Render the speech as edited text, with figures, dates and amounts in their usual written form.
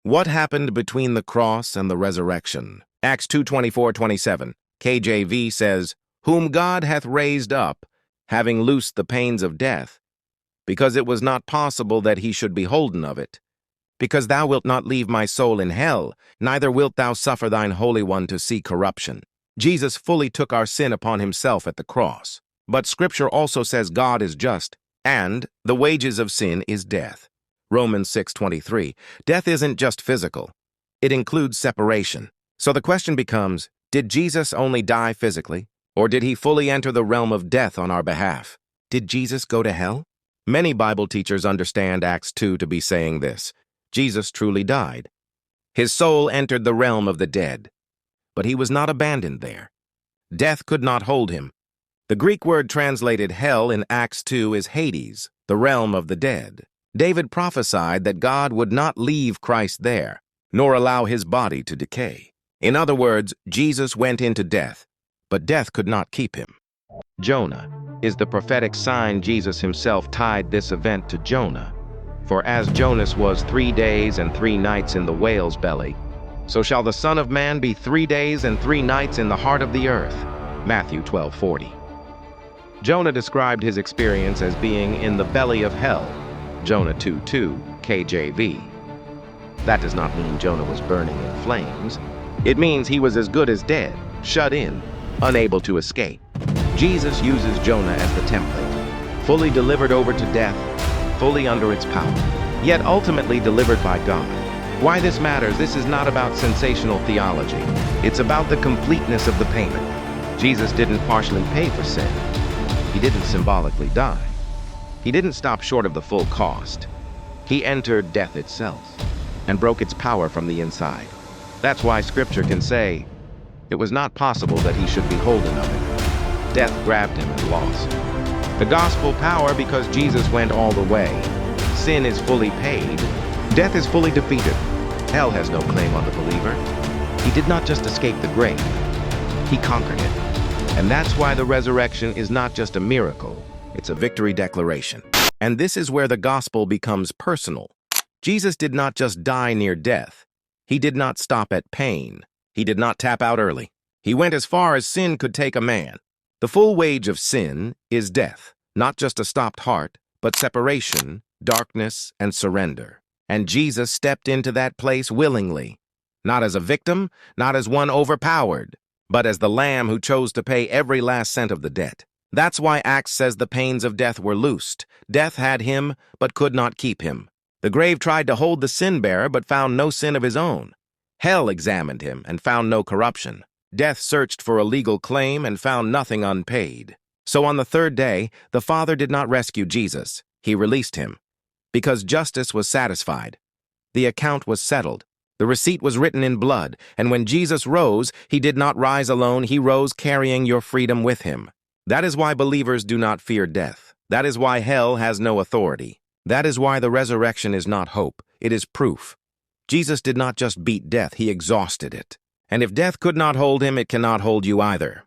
What happened between the cross and the resurrection? Acts 2:24-27. KJV says, "Whom God hath raised up, having loosed the pains of death, because it was not possible that he should be holden of it. Because thou wilt not leave my soul in hell, neither wilt thou suffer thine Holy One to see corruption." Jesus fully took our sin upon himself at the cross. But Scripture also says God is just, and the wages of sin is death. Romans 6:23. Death isn't just physical. It includes separation. So the question becomes, did Jesus only die physically, or did he fully enter the realm of death on our behalf? Did Jesus go to hell? Many Bible teachers understand Acts 2 to be saying this: Jesus truly died. His soul entered the realm of the dead, but he was not abandoned there. Death could not hold him. The Greek word translated hell in Acts 2 is Hades, the realm of the dead. David prophesied that God would not leave Christ there, nor allow his body to decay. In other words, Jesus went into death, but death could not keep him. Jonah is the prophetic sign. Jesus himself tied this event to Jonah. For as Jonas was 3 days and 3 nights in the whale's belly, so shall the Son of Man be 3 days and 3 nights in the heart of the earth. Matthew 12:40. Jonah described his experience as being in the belly of hell. Jonah 2:2, KJV. That does not mean Jonah was burning in flames. It means he was as good as dead, shut in, unable to escape. Jesus uses Jonah as the template, fully delivered over to death, fully under its power, yet ultimately delivered by God. Why this matters: this is not about sensational theology. It's about the completeness of the payment. Jesus didn't partially pay for sin. He didn't symbolically die. He didn't stop short of the full cost. He entered death itself and broke its power from the inside. That's why Scripture can say, it was not possible that he should be holden of it. Death grabbed him and lost. The gospel power because Jesus went all the way. Sin is fully paid. Death is fully defeated. Hell has no claim on the believer. He did not just escape the grave. He conquered it. And that's why the resurrection is not just a miracle. It's a victory declaration. And this is where the gospel becomes personal. Jesus did not just die near death. He did not stop at pain. He did not tap out early. He went as far as sin could take a man. The full wage of sin is death, not just a stopped heart, but separation, darkness, and surrender. And Jesus stepped into that place willingly, not as a victim, not as one overpowered, but as the Lamb who chose to pay every last cent of the debt. That's why Acts says the pains of death were loosed. Death had him, but could not keep him. The grave tried to hold the sin-bearer, but found no sin of his own. Hell examined him and found no corruption. Death searched for a legal claim and found nothing unpaid. So on the third day, the Father did not rescue Jesus. He released him. Because justice was satisfied. The account was settled. The receipt was written in blood. And when Jesus rose, he did not rise alone. He rose carrying your freedom with him. That is why believers do not fear death. That is why hell has no authority. That is why the resurrection is not hope. It is proof. Jesus did not just beat death, he exhausted it. And if death could not hold him, it cannot hold you either.